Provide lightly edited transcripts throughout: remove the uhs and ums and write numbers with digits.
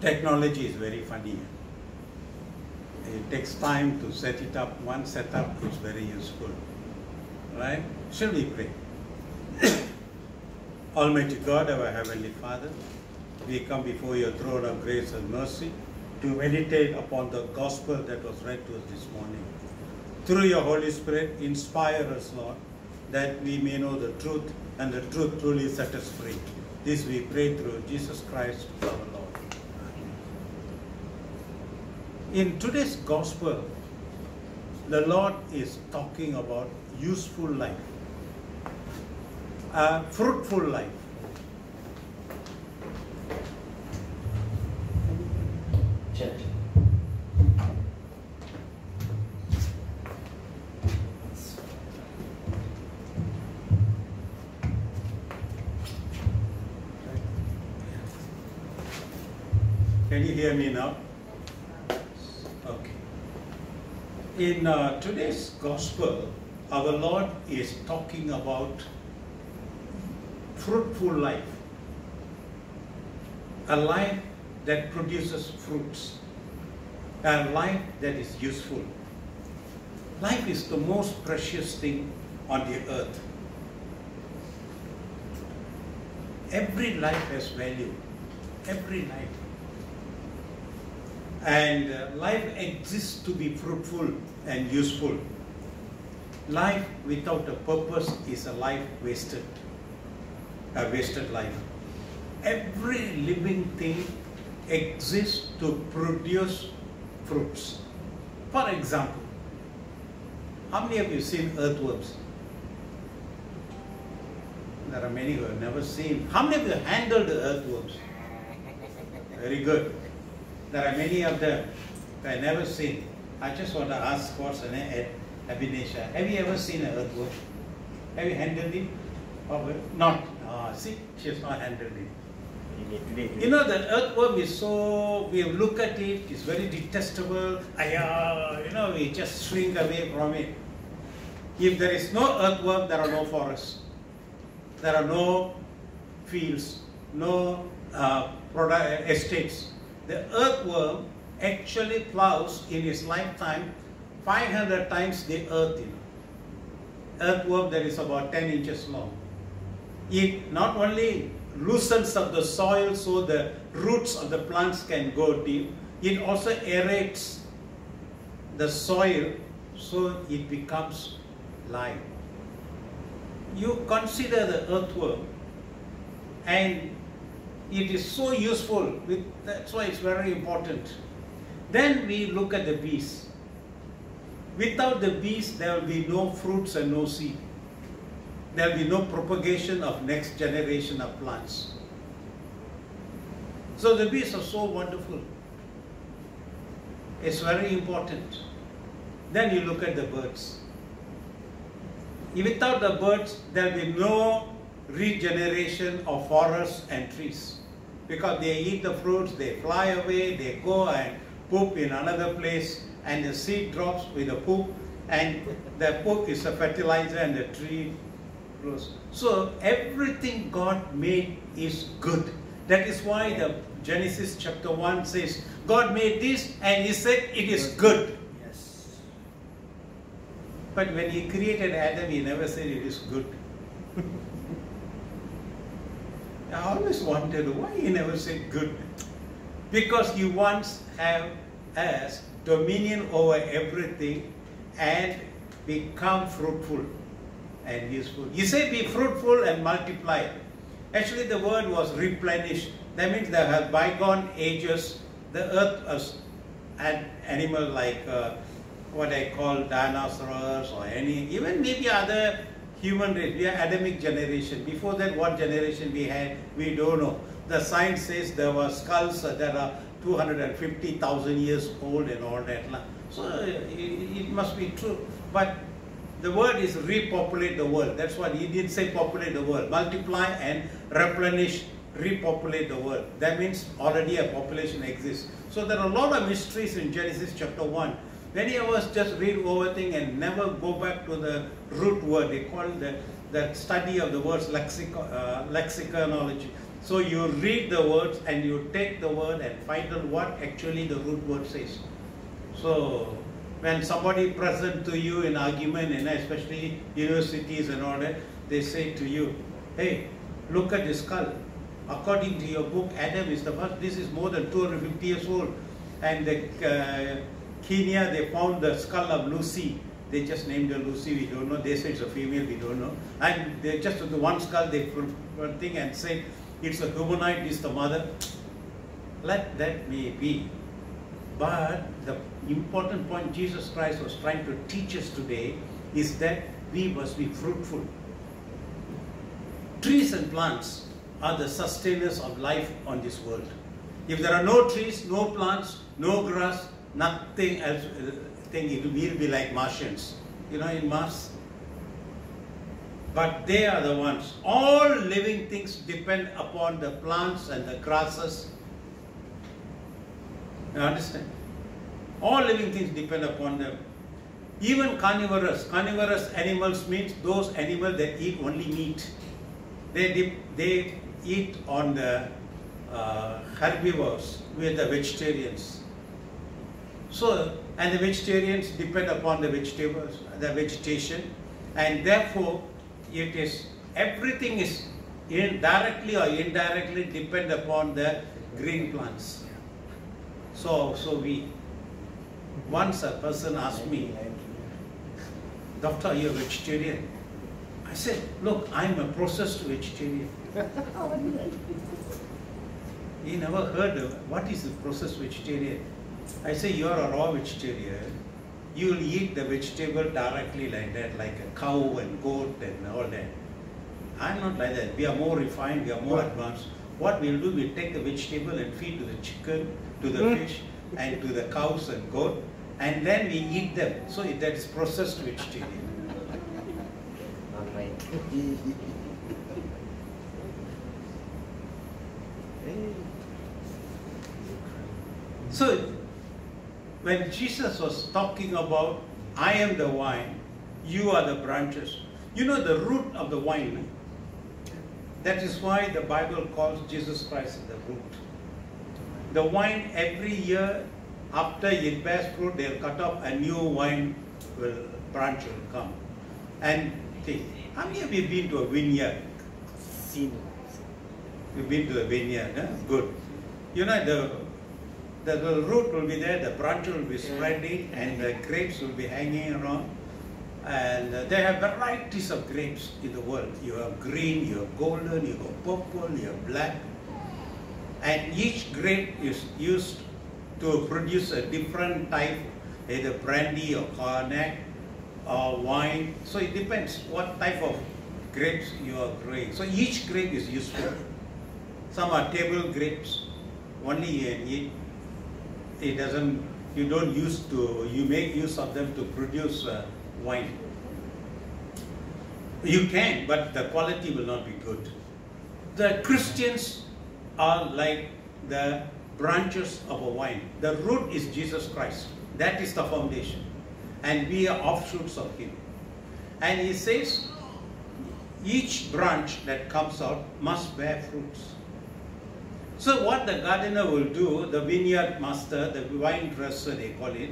Technology is very funny. It takes time to set it up. One setup is very useful. Right? Shall we pray? Almighty God, our Heavenly Father, we come before your throne of grace and mercy to meditate upon the gospel that was read to us this morning. Through your Holy Spirit, inspire us, Lord, that we may know the truth and the truth truly set us free. This we pray through Jesus Christ our Lord. In today's gospel, the Lord is talking about useful life, a fruitful life. Church. Can you hear me now? Okay. In today's gospel, our Lord is talking about fruitful life, a life that produces fruits, a life that is useful. Life is the most precious thing on the earth. Every life has value, every life. And life exists to be fruitful and useful. Life without a purpose is a life wasted, a wasted life. Every living thing exists to produce fruits. For example, how many of you seen earthworms? There are many who have never seen. How many of you handled the earthworms? Very good. There are many of them that I never seen. I just want to ask Watson and Abhinesha, have you ever seen an earthworm? Have you handled it? Or not? See, she has not handled it. You know, the earthworm is so, we look at it, it's very detestable. You know, we just shrink away from it. If there is no earthworm, there are no forests. There are no fields, no estates. The earthworm actually plows in its lifetime 500 times the earth. Earthworm that is about 10 inches long. It not only loosens up the soil so the roots of the plants can go deep, it also aerates the soil so it becomes live. You consider the earthworm, and it is so useful, that's why it's very important. Then we look at the bees. Without the bees, there will be no fruits and no seed. There will be no propagation of next generation of plants. So the bees are so wonderful. It's very important. Then you look at the birds. Without the birds, there will be no regeneration of forests and trees, because they eat the fruits, they fly away, they go and poop in another place, and the seed drops with the poop, and the poop is a fertilizer and the tree grows. So everything God made is good. That is why the Genesis chapter 1 says, God made this and He said it is good. Yes. But when He created Adam, He never said it is good. I always wondered why He never said good. Because He wants us dominion over everything and become fruitful and useful. He said be fruitful and multiply. Actually the word was replenish. That means there have bygone ages, the earth was an animal like what I call dinosaurs or even maybe other human race. We are Adamic generation. Before that, what generation we had, we don't know. The science says there were skulls that are 250,000 years old and all that. So it must be true. But the word is repopulate the world. That's what He didn't say populate the world. Multiply and replenish, repopulate the world. That means already a population exists. So there are a lot of mysteries in Genesis chapter 1. Many of us just read over things and never go back to the root word. They call it the study of the words lexiconology. So you read the words and you take the word and find out what actually the root word says. So when somebody present to you in argument, and especially universities and all that, they say to you, hey, look at the skull. According to your book, Adam is the first. This is more than 250 years old. And the Kenya, they found the skull of Lucy. They just named her Lucy, we don't know. They say it's a female, we don't know. And they just took the one skull, they put one thing and say, it's a humanoid, it's the mother. Let that may be. But the important point Jesus Christ was trying to teach us today is that we must be fruitful. Trees and plants are the sustainers of life on this world. If there are no trees, no plants, no grass, nothing else, it will be like Martians, you know, in Mars. But they are the ones. All living things depend upon the plants and the grasses. You understand? All living things depend upon them. Even carnivorous animals means those animals that eat only meat. They eat on the herbivores with the vegetarians. So, and the vegetarians depend upon the vegetables, the vegetation, and therefore it is, everything is directly or indirectly depend upon the green plants. So once a person asked me, Doctor, are you a vegetarian? I said, look, I'm a processed vegetarian. He never heard of what is a processed vegetarian. I say, you're a raw vegetarian. You will eat the vegetable directly like that, like a cow and goat and all that. I'm not like that. We are more refined, we are more advanced. What we'll do, we'll take the vegetable and feed to the chicken, to the fish, and to the cows and goat, and then we eat them. So that is processed vegetarian. Not right. So when Jesus was talking about, I am the vine, you are the branches. You know the root of the vine. That is why the Bible calls Jesus Christ the root. The vine, every year after it bears fruit, they'll cut off a new vine branch will come. And see, how many of you been to a vineyard? You've been to a vineyard, huh? Good. You know, the root will be there, the branch will be spreading, and the grapes will be hanging around. And they have varieties of grapes in the world. You have green, you have golden, you have purple, you have black. And each grape is used to produce a different type, either brandy or cognac or wine. So it depends what type of grapes you are growing. So each grape is useful. Some are table grapes, only you eat. It doesn't, you make use of them to produce wine. You can, but the quality will not be good. The Christians are like the branches of a vine. The root is Jesus Christ. That is the foundation. And we are offshoots of Him. And He says, each branch that comes out must bear fruits. So what the gardener will do, the vineyard master, the vine dresser they call it,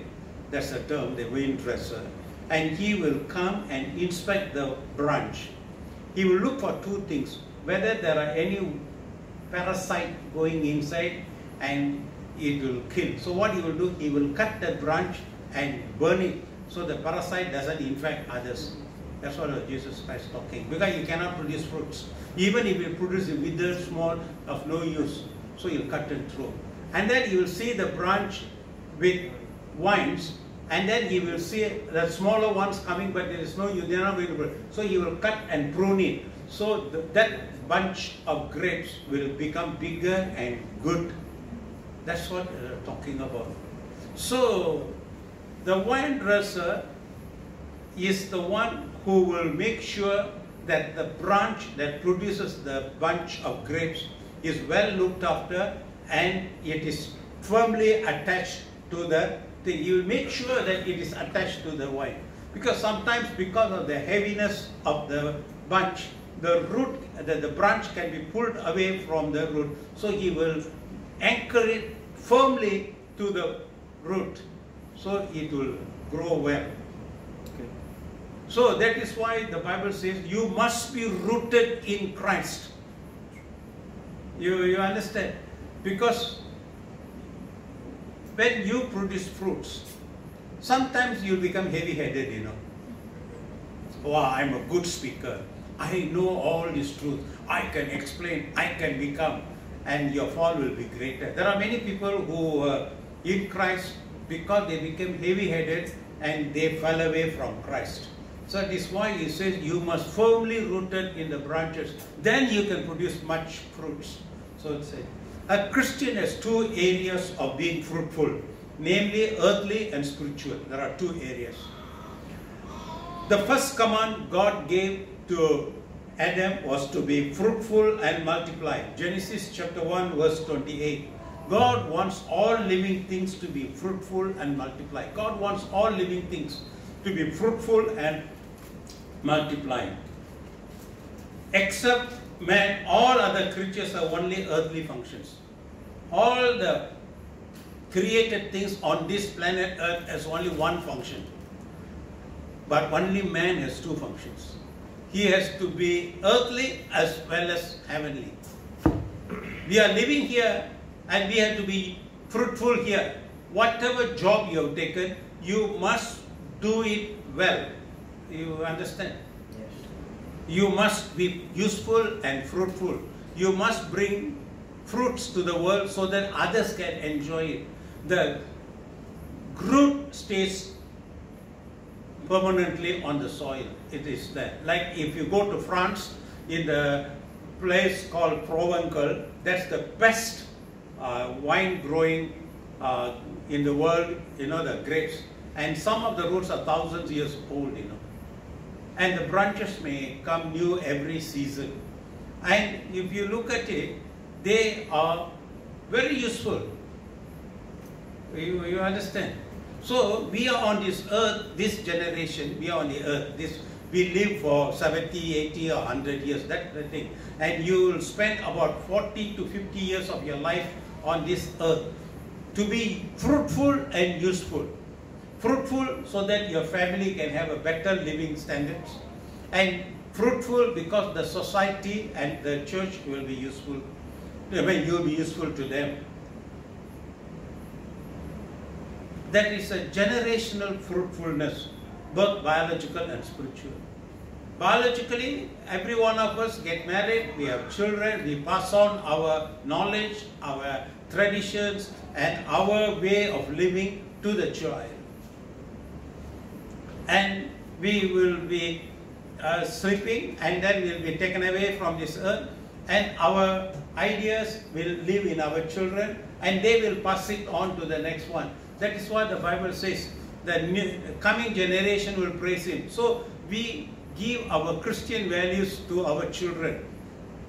that's the term, the vine dresser, and he will come and inspect the branch. He will look for two things, whether there are any parasite going inside and it will kill. So what he will do, he will cut that branch and burn it so the parasite doesn't infect others. That's what Jesus Christ is talking. Because you cannot produce fruits. Even if you produce a withered, small, of no use. So you'll cut and throw. And then you will see the branch with vines, and then you will see the smaller ones coming, but there is no use, they are not going to produce. So you will cut and prune it. So that bunch of grapes will become bigger and good. That's what we're talking about. So the vine dresser is the one who will make sure that the branch that produces the bunch of grapes is well looked after and it is firmly attached to the thing. You will make sure that it is attached to the vine. Because sometimes, because of the heaviness of the bunch, the root, the branch can be pulled away from the root. So he will anchor it firmly to the root. So it will grow well. Okay. So that is why the Bible says you must be rooted in Christ. You understand? Because when you produce fruits, sometimes you become heavy-headed, you know. Oh, I'm a good speaker. I know all this truth. I can explain. I can become. And your fall will be greater. There are many people who in Christ, because they became heavy-headed and they fell away from Christ. So that is why he says you must firmly rooted in the branches. Then you can produce much fruits. So it's a Christian has two areas of being fruitful, namely earthly and spiritual. There are two areas. The first command God gave to Adam was to be fruitful and multiply. Genesis chapter 1 verse 28. God wants all living things to be fruitful and multiply. God wants all living things to be fruitful and multiply. Except man, all other creatures have only earthly functions. All the created things on this planet Earth has only one function. But only man has two functions. He has to be earthly as well as heavenly. We are living here and we have to be fruitful here. Whatever job you have taken, you must do it well. You understand? Yes. You must be useful and fruitful. You must bring fruits to the world so that others can enjoy it. The root stays permanently on the soil. It is there. Like if you go to France, in the place called Provencal, that's the best wine growing in the world, you know, the grapes. And some of the roots are thousands of years old, you know. And the branches may come new every season. And if you look at it, they are very useful. You understand? So we are on this earth, this generation, we are on the earth. We live for 70, 80 or 100 years, that's the thing. And you will spend about 40 to 50 years of your life on this earth to be fruitful and useful. Fruitful so that your family can have a better living standards. And fruitful because the society and the church will be useful. I mean, you will be useful to them. That is a generational fruitfulness, both biological and spiritual. Biologically, every one of us get married, we have children, we pass on our knowledge, our traditions, and our way of living to the child. And we will be sleeping, and then we will be taken away from this earth, and our ideas will live in our children, and they will pass it on to the next one. That is what the Bible says. The coming generation will praise Him. So we give our Christian values to our children.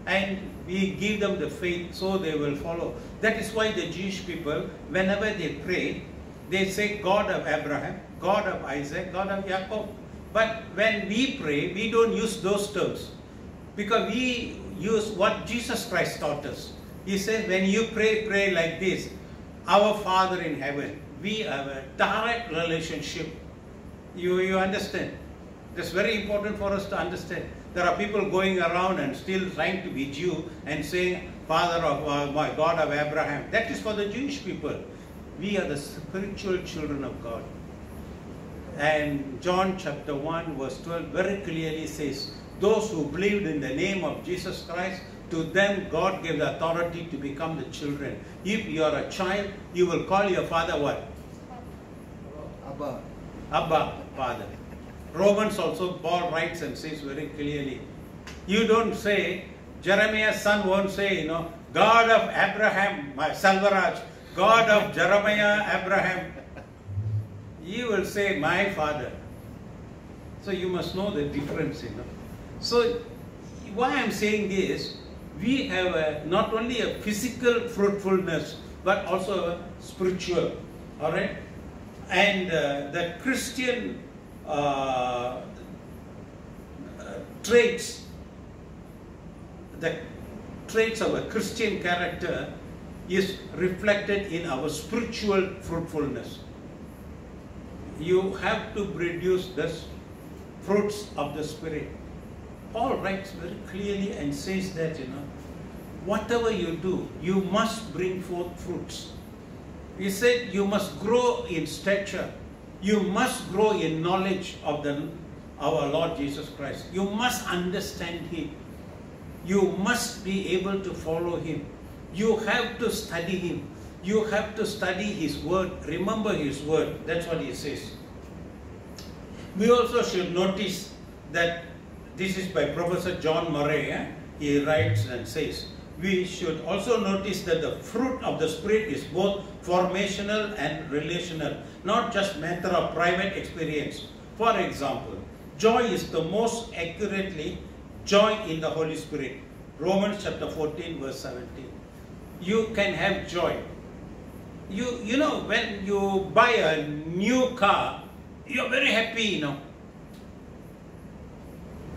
And we give them the faith so they will follow. That is why the Jewish people, whenever they pray, they say God of Abraham, God of Isaac, God of Jacob. But when we pray, we don't use those terms. Because we use what Jesus Christ taught us. He said, when you pray, pray like this. Our Father in heaven. We have a direct relationship. You understand? That's very important for us to understand. There are people going around and still trying to be Jew and saying, Father of my God of Abraham. That is for the Jewish people. We are the spiritual children of God. And John chapter 1 verse 12 very clearly says, those who believed in the name of Jesus Christ, to them God gave the authority to become the children. If you are a child, you will call your father what? Abba. Abba, Father. Romans also, Paul writes and says very clearly, you don't say, Jeremiah's son won't say, you know, God of Abraham, my Salvaraj, God of Jeremiah, Abraham. You will say, my father. So you must know the difference, you know. So why I'm saying this, we have not only a physical fruitfulness, but also a spiritual, all right? And the Christian traits the traits of a Christian character is reflected in our spiritual fruitfulness. You have to produce the fruits of the Spirit. Paul writes very clearly and says that, whatever you do, you must bring forth fruits. He said you must grow in stature. You must grow in knowledge of our Lord Jesus Christ. You must understand Him. You must be able to follow Him. You have to study Him. You have to study His Word. Remember His Word. That's what he says. We also should notice that this is by Professor John Murray. He writes and says, we should also notice that the fruit of the Spirit is both formational and relational, not just matter of private experience. For example, joy is the most accurately joy in the Holy Spirit. Romans chapter 14 verse 17. You can have joy. You know, when you buy a new car, you're very happy,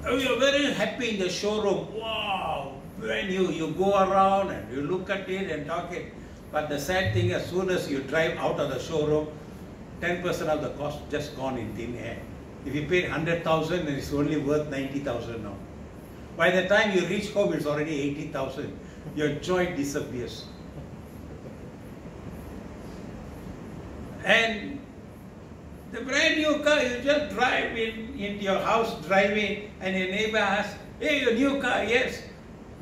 You're very happy in the showroom. Wow! When you go around and you look at it and talk it. But the sad thing, as soon as you drive out of the showroom, 10% of the cost just gone in thin air. If you paid 100,000, then it's only worth 90,000 now. By the time you reach home, it's already 80,000. Your joy disappears. And the brand new car, you just drive into your house, drive in, and your neighbor asks, hey, your new car, yes.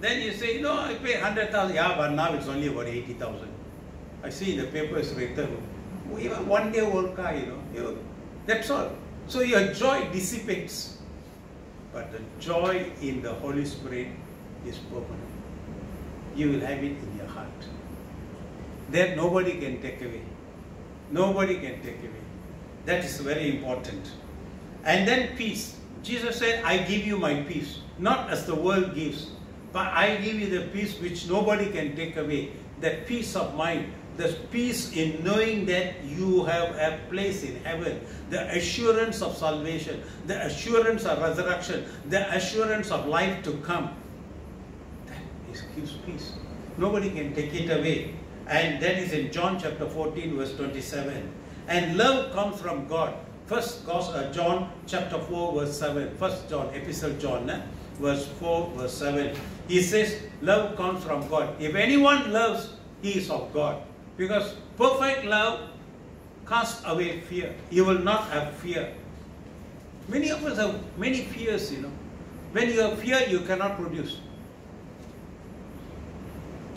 Then you say, no, I paid 100,000. Yeah, but now it's only about 80,000. I see in the paper it's written, even 1 day old car, that's all. So your joy dissipates. But the joy in the Holy Spirit is permanent. You will have it in your heart. That nobody can take away. Nobody can take away. That is very important. And then peace. Jesus said, I give you my peace. Not as the world gives, but I give you the peace which nobody can take away. That peace of mind. The peace in knowing that you have a place in heaven. The assurance of salvation. The assurance of resurrection. The assurance of life to come. That gives peace. Nobody can take it away. And that is in John chapter 14 verse 27. And love comes from God. First John chapter 4 verse 7. First John, Epistle John, verse 4 verse 7. He says, love comes from God. If anyone loves, he is of God. Because perfect love casts away fear. You will not have fear. Many of us have many fears, When you have fear, you cannot produce.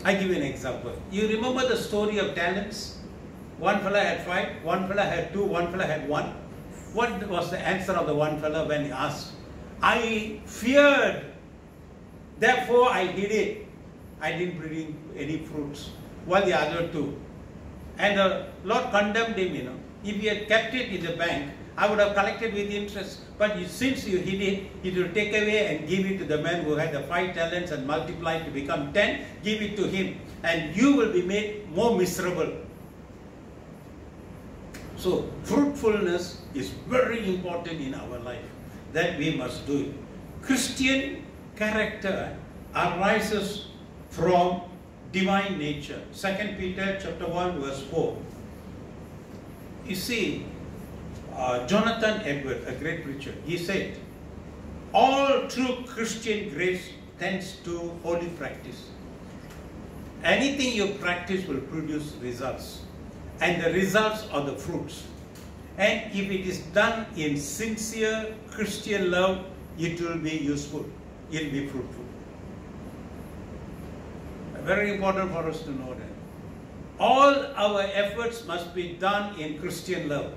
I give you an example. You remember the story of talents? One fellow had 5, one fellow had 2, one fellow had 1. What was the answer of the one fellow when he asked? I feared, therefore I hid it. I didn't bring any fruits. While the other 2. And the Lord condemned him, If he had kept it in the bank, I would have collected with interest. But since you hid it, it will take away and give it to the man who had the 5 talents and multiplied to become 10. Give it to him. And you will be made more miserable. So, fruitfulness is very important in our life. That we must do it. Christian character arises from divine nature. 2 Peter chapter 1 verse 4. You see, Jonathan Edwards, a great preacher, he said, all true Christian grace tends to holy practice. Anything you practice will produce results. And the results are the fruits. And if it is done in sincere Christian love, it will be useful. It will be fruitful. Very important for us to know that. All our efforts must be done in Christian love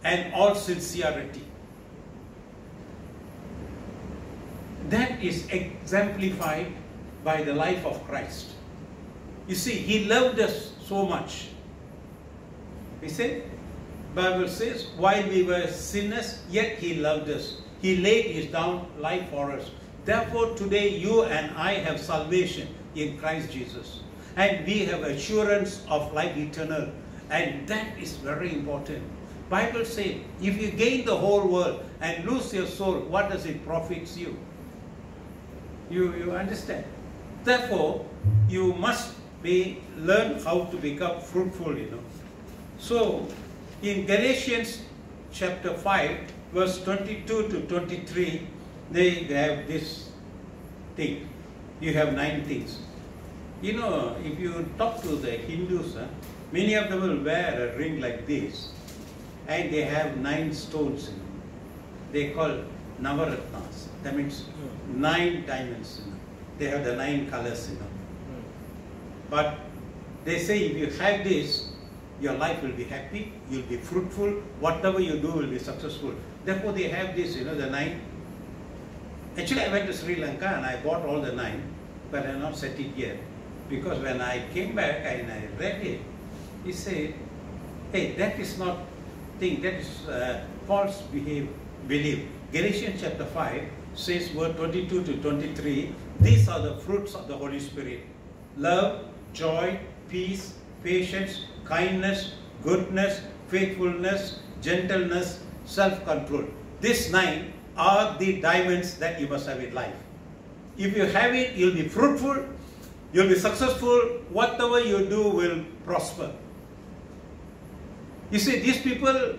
and all sincerity. That is exemplified by the life of Christ. You see, He loved us so much. He said, Bible says, while we were sinners, yet He loved us. He laid His down life for us. Therefore, today you and I have salvation in Christ Jesus. And we have assurance of life eternal. And that is very important. Bible says, if you gain the whole world and lose your soul, what does it profit you? You understand? Therefore, you must learn how to become fruitful, So, in Galatians chapter 5, verse 22 to 23, they have this thing. You have 9 things. If you talk to the Hindus, many of them will wear a ring like this, and they have 9 stones. They call Navaratnas. That means 9 diamonds. They have the 9 colors. But they say if you have this, your life will be happy, you'll be fruitful, whatever you do will be successful. Therefore they have this, the 9. Actually, I went to Sri Lanka and I bought all the 9, but I have not set it yet. Because when I came back and I read it, he said, hey, that is not thing, that is false belief. Galatians chapter 5 says, verse 22 to 23, these are the fruits of the Holy Spirit. Love, joy, peace, patience, kindness, goodness, faithfulness, gentleness, self-control. These 9 are the diamonds that you must have in life. If you have it, you'll be fruitful, you'll be successful, whatever you do will prosper. You see, these people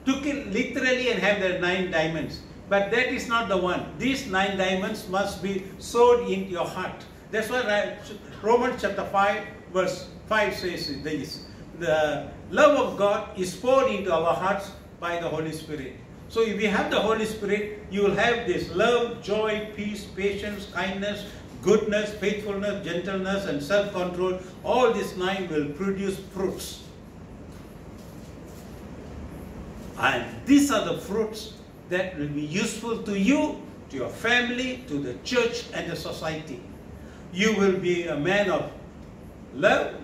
took it literally and have their 9 diamonds. But that is not the one. These 9 diamonds must be sowed into your heart. That's why Romans chapter 5 verse 5 says this. The love of God is poured into our hearts by the Holy Spirit. So if you have the Holy Spirit, you will have this love, joy, peace, patience, kindness, goodness, faithfulness, gentleness, and self-control. All these 9 will produce fruits. And these are the fruits that will be useful to you, to your family, to the church and the society. You will be a man of love.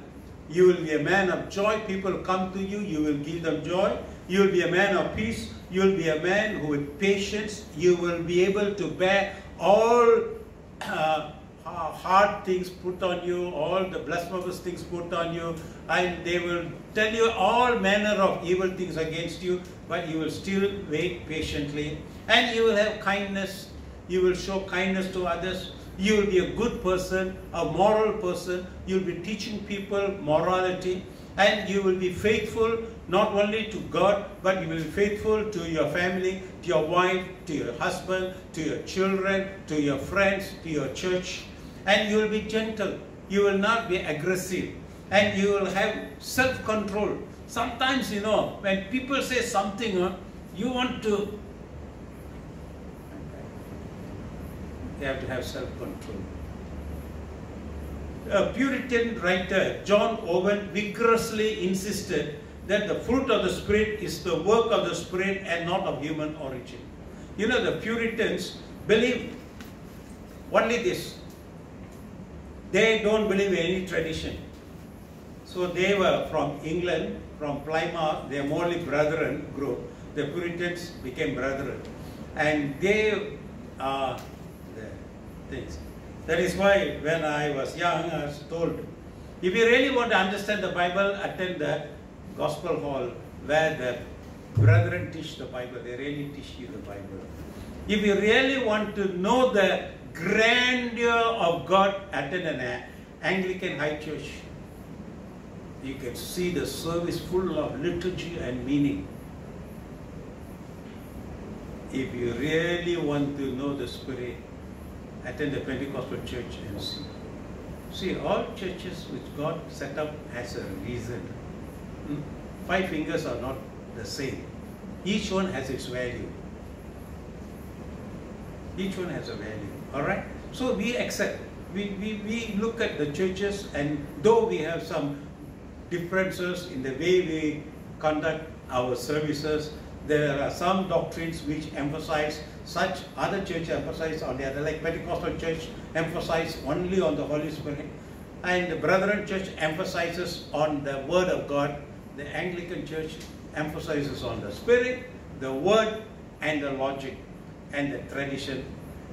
You will be a man of joy. People come to you, you will give them joy. You will be a man of peace. You will be a man who with patience, you will be able to bear all hard things put on you, all the blasphemous things put on you, and they will tell you all manner of evil things against you, but you will still wait patiently. And you will have kindness. You will show kindness to others. You will be a good person, a moral person. You will be teaching people morality. And you will be faithful not only to God, but you will be faithful to your family, to your wife, to your husband, to your children, to your friends, to your church. And you will be gentle. You will not be aggressive. And you will have self-control. Sometimes, when people say something, you want to... You have to have self-control. A Puritan writer, John Owen, vigorously insisted that the fruit of the Spirit is the work of the Spirit and not of human origin. The Puritans believe only this. They don't believe in any tradition. So they were from England, from Plymouth, they are Morley Brethren group. The Puritans became brethren. And they are the things. That is why when I was young, I was told, if you really want to understand the Bible, attend the Gospel Hall where the brethren teach the Bible. They really teach you the Bible. If you really want to know the grandeur of God, attend an Anglican high church. You can see the service full of liturgy and meaning. If you really want to know the Spirit, attend the Pentecostal church and see. See, all churches which God set up has a reason. 5 fingers are not the same. Each one has its value. Each one has a value. Alright? So we accept. We look at the churches, and though we have some differences in the way we conduct our services, there are some doctrines which emphasize such, other churches emphasize on the other, like Pentecostal church emphasize only on the Holy Spirit, and the Brethren church emphasizes on the Word of God. The Anglican church emphasizes on the Spirit, the Word, and the logic and the tradition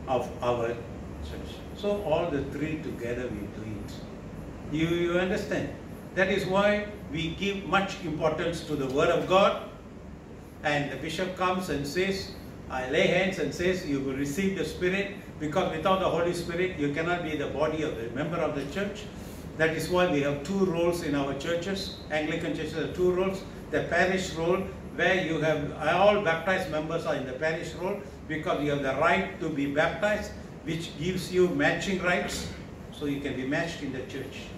of our church. So all the 3 together we do it. You understand? That is why we give much importance to the Word of God. And the bishop comes and says, I lay hands and says you will receive the Spirit, because without the Holy Spirit you cannot be the body of the member of the church. That is why we have two roles in our churches. Anglican churches have two roles. The parish role, where you have all baptized members are in the parish role, because you have the right to be baptized, which gives you matching rights, so you can be matched in the church.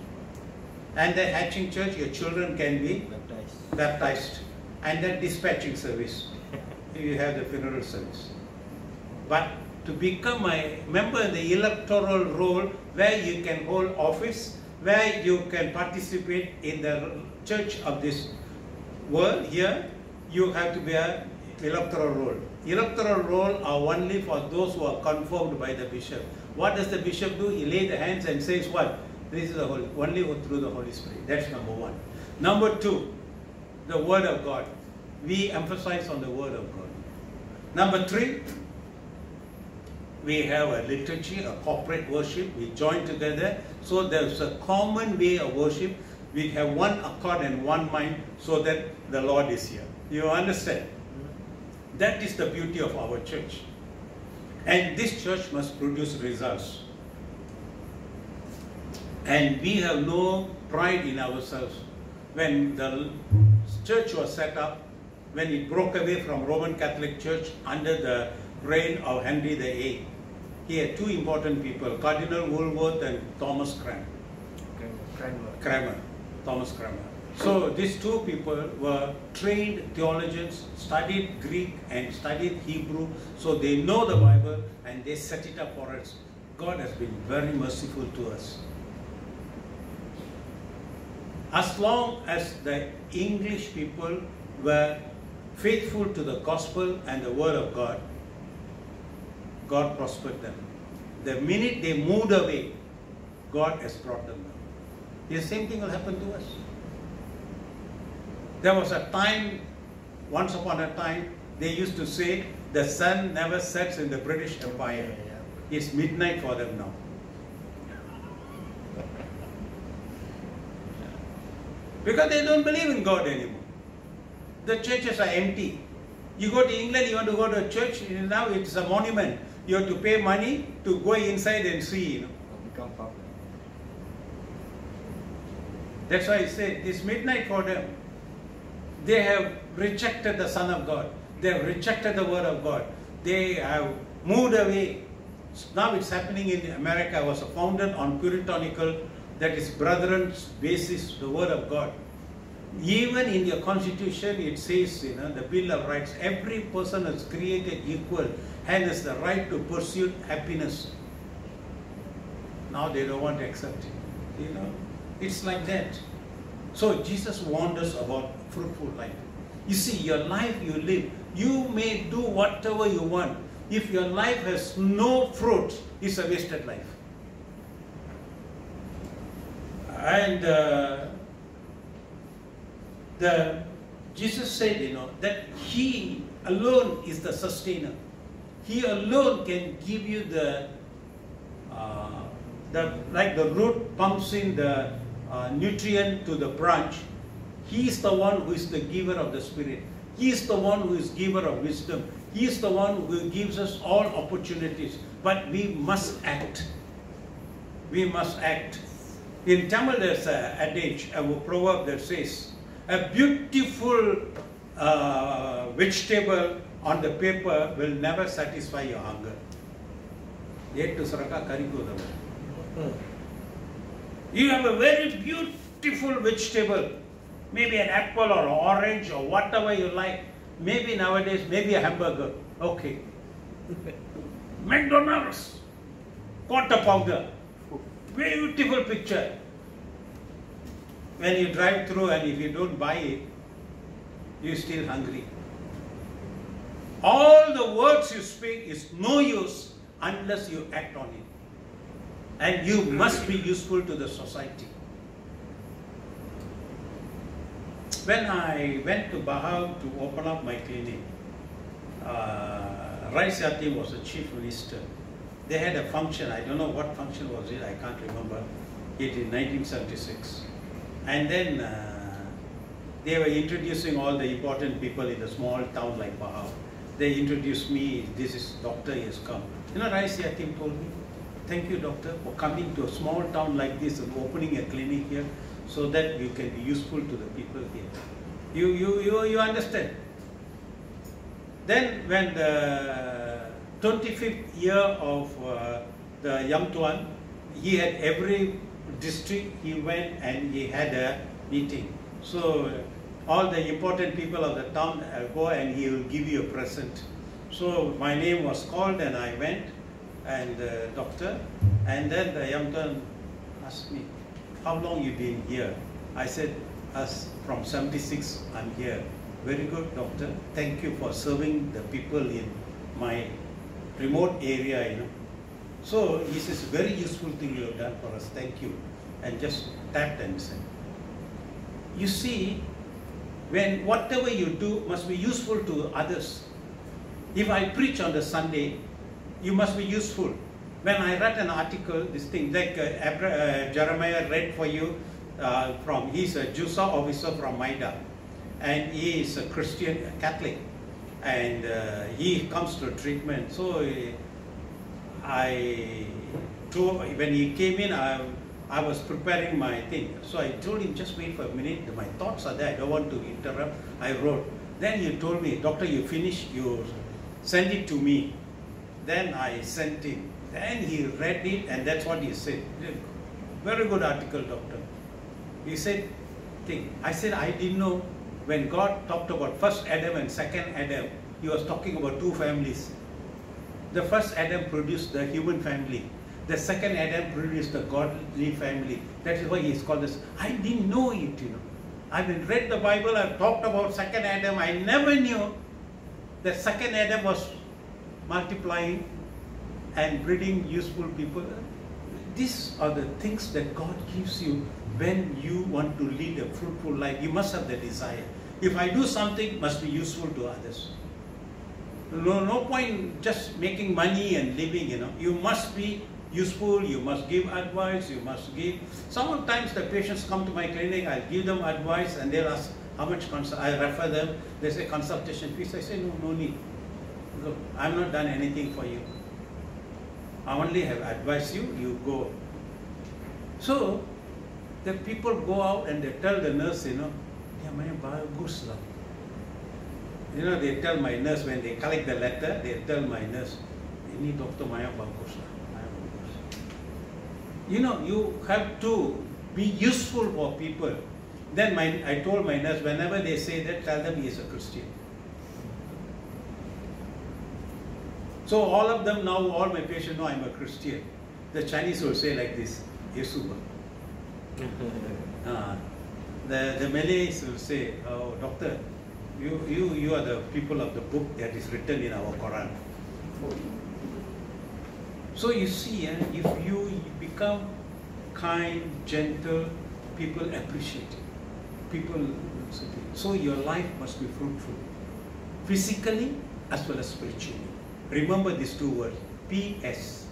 And the hatching church, your children can be baptized. And then dispatching service, you have the funeral service. But to become a member in the electoral role, where you can hold office, where you can participate in the church of this world here, you have to be an electoral role. Electoral roll are only for those who are confirmed by the bishop. What does the bishop do? He lays the hands and says what? This is the Holy, only through the Holy Spirit. That's number one. Number two, the Word of God. We emphasize on the Word of God. Number three, we have a liturgy, a corporate worship. We join together. So there's a common way of worship. We have one accord and one mind, so that the Lord is here. You understand? That is the beauty of our church. And this church must produce results. And we have no pride in ourselves. When the church was set up, when it broke away from Roman Catholic Church under the reign of Henry VIII, he had two important people, Cardinal Woolworth and Thomas Cranmer. Thomas Cranmer. So these two people were trained theologians, studied Greek and studied Hebrew, so they know the Bible and they set it up for us. God has been very merciful to us. As long as the English people were faithful to the gospel and the word of God, God prospered them. The minute they moved away, God has brought them down. The same thing will happen to us. There was a time, once upon a time, they used to say, the sun never sets in the British Empire. It's midnight for them now. Because they don't believe in God anymore. The churches are empty. You go to England, you want to go to a church, now it's a monument. You have to pay money to go inside and see, you know. Become public. That's why I said, it's midnight for them. They have rejected the Son of God. They have rejected the Word of God. They have moved away. Now it's happening in America. It was founded on puritanical, that is brethren's basis, the Word of God. Even in your constitution, it says, you know, the Bill of Rights, every person is created equal and has the right to pursue happiness. Now they don't want to accept it. You know, it's like that. So Jesus warned us about fruitful life. You see, your life you live, you may do whatever you want. If your life has no fruit, it's a wasted life. And Jesus said, you know, that He alone is the sustainer. He alone can give you like the root pumps in the nutrient to the branch. He is the one who is the giver of the Spirit. He is the one who is giver of wisdom. He is the one who gives us all opportunities. But we must act. We must act. In Tamil there's an adage, a proverb that says, a beautiful vegetable on the paper will never satisfy your hunger. You have a very beautiful vegetable, maybe an apple or an orange or whatever you like. Maybe nowadays, maybe a hamburger. Okay. McDonald's, quarter pounder. Beautiful picture. When you drive through and if you don't buy it, you're still hungry. All the words you speak is no use unless you act on it. And you must be useful to the society. When I went to Bahau to open up my clinic, Rais Yatim was the chief minister. They had a function, I don't know what function was it, I can't remember it, in 1976. And then they were introducing all the important people in a small town like Bahau. they introduced me, this is doctor, he has come. You know, Rais Yatim told me, thank you doctor for coming to a small town like this and opening a clinic here so that you can be useful to the people here. You understand? Then when the 25th year of the Yam Tuan, he had every district he went and he had a meeting. So all the important people of the town go and he will give you a present. So my name was called and I went and doctor, and then the Yam Tuan asked me, how long you been here? I said, as from 76 I'm here. Very good doctor, thank you for serving the people in my remote area, you know. So he says, very useful thing you have done for us, thank you. And just tapped and said, you see, when whatever you do must be useful to others. If I preach on the Sunday, you must be useful. When I read an article, this thing, like Jeremiah read for you he's a JUSA officer from Maida, and he is a Christian, a Catholic, and he comes to treatment. So when he came in, I was preparing my thing. So I told him, just wait for a minute, my thoughts are there, I don't want to interrupt. I wrote. Then he told me, doctor, you finished, you send it to me. Then I sent him. Then he read it and that's what he said. Very good article, doctor. He said, I said, I didn't know when God talked about first Adam and second Adam, he was talking about two families. The first Adam produced the human family. The second Adam produced the godly family. That is why he is called this. I didn't know it, you know. I've read the Bible, I've talked about second Adam. I never knew that second Adam was multiplying and breeding useful people. These are the things that God gives you when you want to lead a fruitful life. You must have the desire. If I do something, must be useful to others. No point just making money and living, you know. You must be useful, you must give advice, you must give. Sometimes the patients come to my clinic, I give them advice and they'll ask how much I refer them. They say consultation fees. I say no need. Look, I've not done anything for you. I only have advised you, you go. So the people go out and they tell the nurse, you know, you know, they tell my nurse when they collect the letter, they tell my nurse, ini Dr. Maya bagus lah. You know, you have to be useful for people. Then I told my nurse, whenever they say that, tell them he is a Christian. So all of them now, all my patients know I'm a Christian. The Chinese will say like this, Yesuba. The Malays will say, oh doctor, you are the people of the book that is written in our Quran. So you see, if you become kind, gentle, people appreciate it. So your life must be fruitful, physically as well as spiritually. Remember these two words, PS.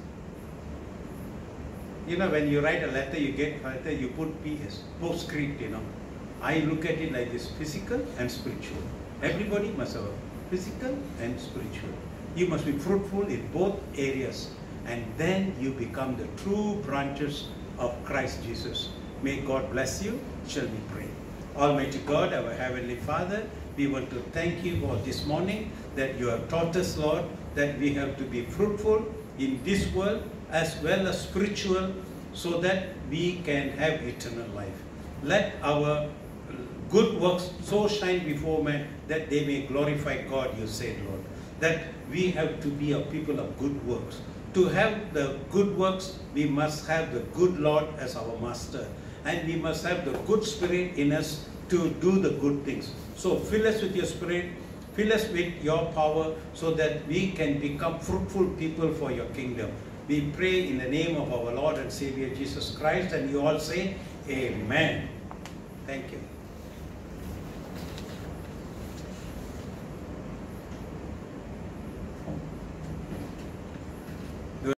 You know, when you write a letter, you put PS, postscript, you know. I look at it like this, physical and spiritual. Everybody must have physical and spiritual. You must be fruitful in both areas, and then you become the true branches of Christ Jesus. May God bless you. Shall we pray? Almighty God, our Heavenly Father, we want to thank you for this morning that you have taught us, Lord, that we have to be fruitful in this world as well as spiritual, so that we can have eternal life. Let our good works so shine before men that they may glorify God, you said, Lord. That we have to be a people of good works. To have the good works, we must have the good Lord as our master. And we must have the good spirit in us to do the good things. So fill us with your spirit, fill us with your power, so that we can become fruitful people for your kingdom. We pray in the name of our Lord and Savior Jesus Christ, and you all say, Amen. Thank you.